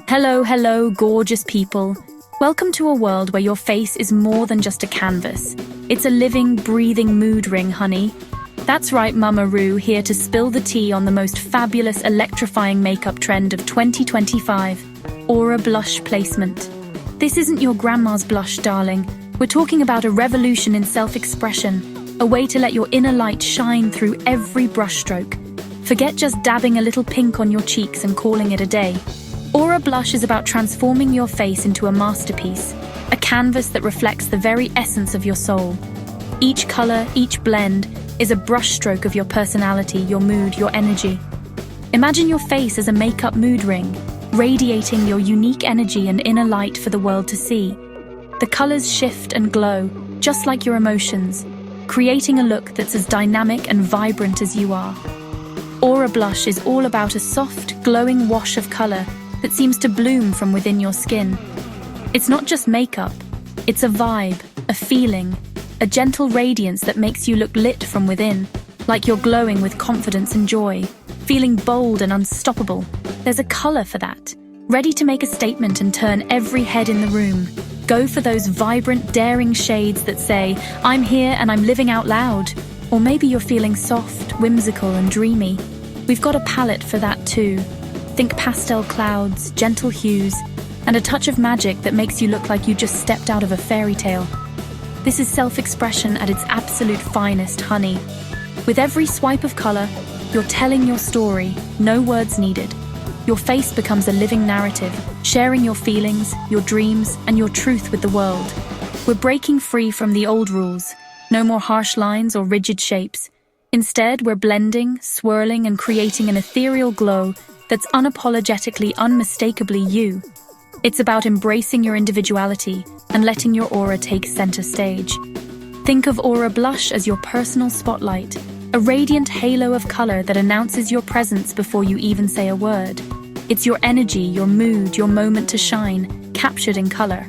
Hello, gorgeous people. Welcome to a world where your face is more than just a canvas. It's a living, breathing mood ring, honey. That's right, Mama Roo, here to spill the tea on the most fabulous, electrifying makeup trend of 2025, Aura Blush Placement. This isn't your grandma's blush, darling. We're talking about a revolution in self-expression, a way to let your inner light shine through every brushstroke. Forget just dabbing a little pink on your cheeks and calling it a day. Aura Blush is about transforming your face into a masterpiece, a canvas that reflects the very essence of your soul. Each color, each blend, is a brushstroke of your personality, your mood, your energy. Imagine your face as a makeup mood ring, radiating your unique energy and inner light for the world to see. The colors shift and glow, just like your emotions, creating a look that's as dynamic and vibrant as you are. Aura Blush is all about a soft, glowing wash of color that seems to bloom from within your skin. It's not just makeup, it's a vibe, a feeling, a gentle radiance that makes you look lit from within, like you're glowing with confidence and joy, feeling bold and unstoppable. There's a color for that, ready to make a statement and turn every head in the room. Go for those vibrant, daring shades that say, "I'm here and I'm living out loud." Or maybe you're feeling soft, whimsical and dreamy. We've got a palette for that too. Think pastel clouds, gentle hues, and a touch of magic that makes you look like you just stepped out of a fairy tale. This is self-expression at its absolute finest, honey. With every swipe of color, you're telling your story, no words needed. Your face becomes a living narrative, sharing your feelings, your dreams, and your truth with the world. We're breaking free from the old rules. No more harsh lines or rigid shapes. Instead, we're blending, swirling, and creating an ethereal glow that's unapologetically, unmistakably you. It's about embracing your individuality and letting your aura take center stage. Think of Aura Blush as your personal spotlight, a radiant halo of color that announces your presence before you even say a word. It's your energy, your mood, your moment to shine, captured in color.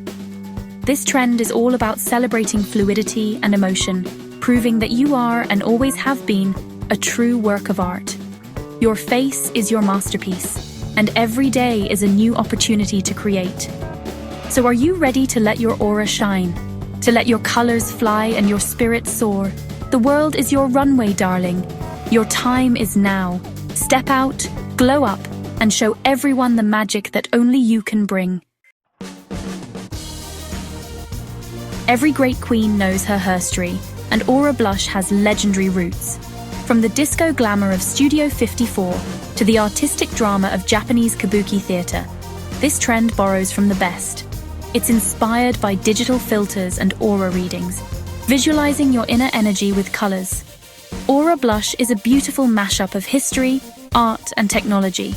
This trend is all about celebrating fluidity and emotion, proving that you are, and always have been, a true work of art. Your face is your masterpiece, and every day is a new opportunity to create. So are you ready to let your aura shine? To let your colors fly and your spirit soar? The world is your runway, darling. Your time is now. Step out, glow up, and show everyone the magic that only you can bring. Every great queen knows her herstory, and Aura Blush has legendary roots. From the disco glamour of Studio 54 to the artistic drama of Japanese kabuki theater, this trend borrows from the best. It's inspired by digital filters and aura readings, visualizing your inner energy with colors. Aura Blush is a beautiful mashup of history, art, and technology,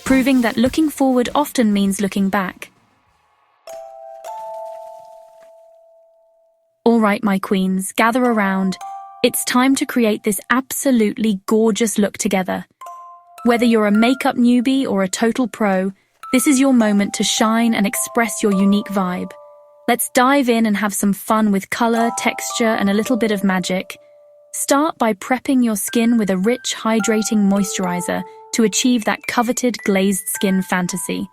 proving that looking forward often means looking back. All right, my queens, gather around. It's time to create this absolutely gorgeous look together. Whether you're a makeup newbie or a total pro, this is your moment to shine and express your unique vibe. Let's dive in and have some fun with color, texture, and a little bit of magic. Start by prepping your skin with a rich, hydrating moisturizer to achieve that coveted glazed skin fantasy.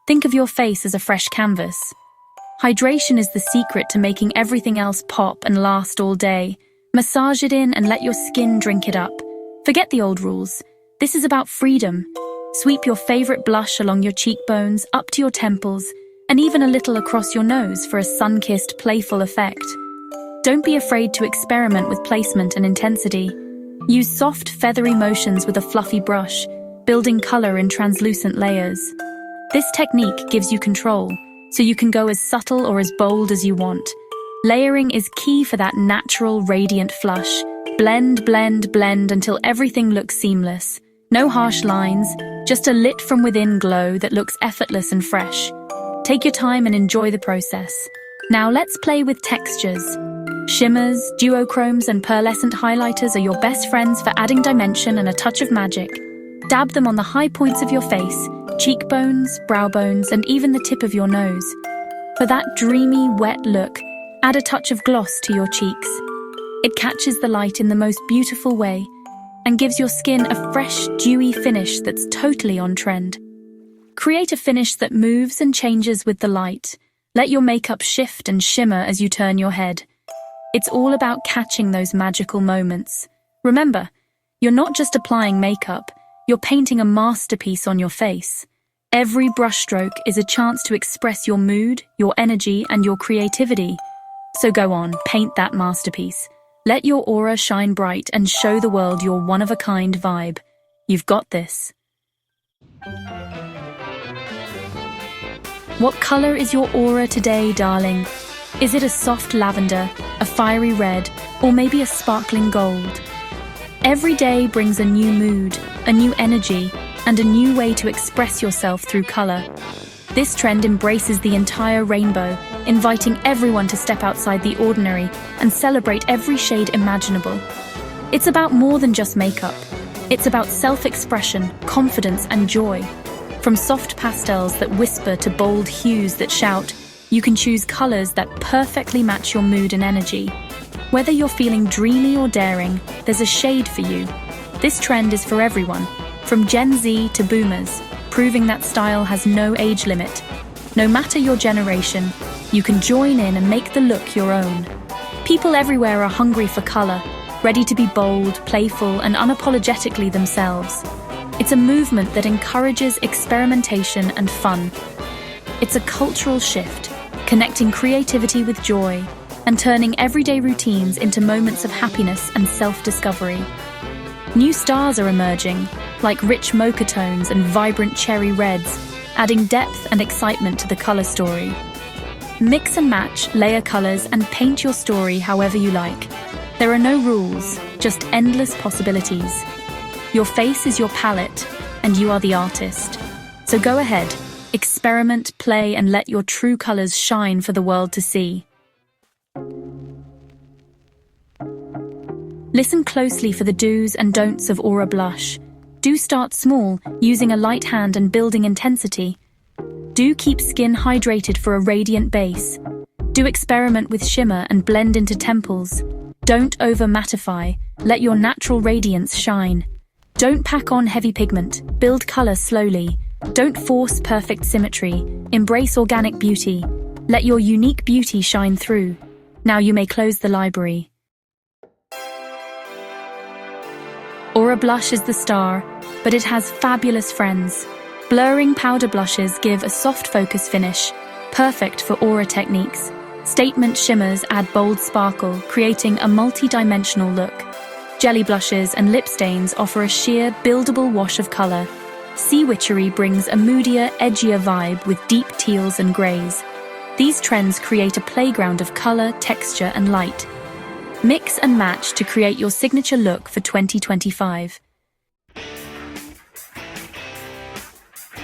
Think of your face as a fresh canvas. Hydration is the secret to making everything else pop and last all day. Massage it in and let your skin drink it up. Forget the old rules. This is about freedom. Sweep your favorite blush along your cheekbones, up to your temples, and even a little across your nose for a sun-kissed, playful effect. Don't be afraid to experiment with placement and intensity. Use soft, feathery motions with a fluffy brush, building color in translucent layers. This technique gives you control, so you can go as subtle or as bold as you want. Layering is key for that natural, radiant flush. Blend, blend, blend until everything looks seamless. No harsh lines, just a lit from within glow that looks effortless and fresh. Take your time and enjoy the process. Now let's play with textures. Shimmers, duochromes, and pearlescent highlighters are your best friends for adding dimension and a touch of magic. Dab them on the high points of your face, cheekbones, brow bones, and even the tip of your nose. For that dreamy, wet look, add a touch of gloss to your cheeks. It catches the light in the most beautiful way and gives your skin a fresh, dewy finish that's totally on trend. Create a finish that moves and changes with the light. Let your makeup shift and shimmer as you turn your head. It's all about catching those magical moments. Remember, you're not just applying makeup, you're painting a masterpiece on your face. Every brushstroke is a chance to express your mood, your energy, and your creativity. So go on, paint that masterpiece. Let your aura shine bright and show the world your one-of-a-kind vibe. You've got this. What color is your aura today, darling? Is it a soft lavender, a fiery red, or maybe a sparkling gold? Every day brings a new mood, a new energy, and a new way to express yourself through color. This trend embraces the entire rainbow, inviting everyone to step outside the ordinary and celebrate every shade imaginable. It's about more than just makeup. It's about self-expression, confidence, and joy. From soft pastels that whisper to bold hues that shout, you can choose colors that perfectly match your mood and energy. Whether you're feeling dreamy or daring, there's a shade for you. This trend is for everyone, from Gen Z to boomers, proving that style has no age limit. No matter your generation, you can join in and make the look your own. People everywhere are hungry for color, ready to be bold, playful, and unapologetically themselves. It's a movement that encourages experimentation and fun. It's a cultural shift, connecting creativity with joy and turning everyday routines into moments of happiness and self-discovery. New stars are emerging, like rich mocha tones and vibrant cherry reds, adding depth and excitement to the color story. Mix and match, layer colors, and paint your story however you like. There are no rules, just endless possibilities. Your face is your palette, and you are the artist. So go ahead, experiment, play, and let your true colors shine for the world to see. Listen closely for the do's and don'ts of Aura Blush. Do start small, using a light hand and building intensity. Do keep skin hydrated for a radiant base. Do experiment with shimmer and blend into temples. Don't over-mattify, let your natural radiance shine. Don't pack on heavy pigment, build color slowly. Don't force perfect symmetry, embrace organic beauty. Let your unique beauty shine through. Now you may close the library. Aura Blush is the star, but it has fabulous friends. Blurring powder blushes give a soft focus finish, perfect for aura techniques. Statement shimmers add bold sparkle, creating a multi-dimensional look. Jelly blushes and lip stains offer a sheer, buildable wash of color. Sea Witchery brings a moodier, edgier vibe with deep teals and grays. These trends create a playground of color, texture, and light. Mix and match to create your signature look for 2025.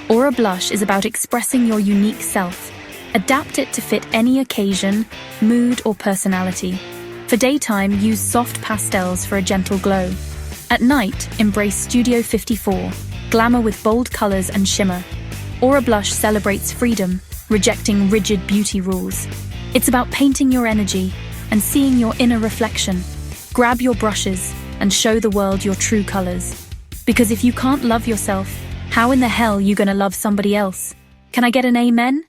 Aura Blush is about expressing your unique self. Adapt it to fit any occasion, mood, or personality. For daytime, use soft pastels for a gentle glow. At night, embrace Studio 54, glamour with bold colors and shimmer. Aura Blush celebrates freedom, rejecting rigid beauty rules. It's about painting your energy and seeing your inner reflection. Grab your brushes and show the world your true colors. Because if you can't love yourself, how in the hell are you gonna love somebody else? Can I get an amen?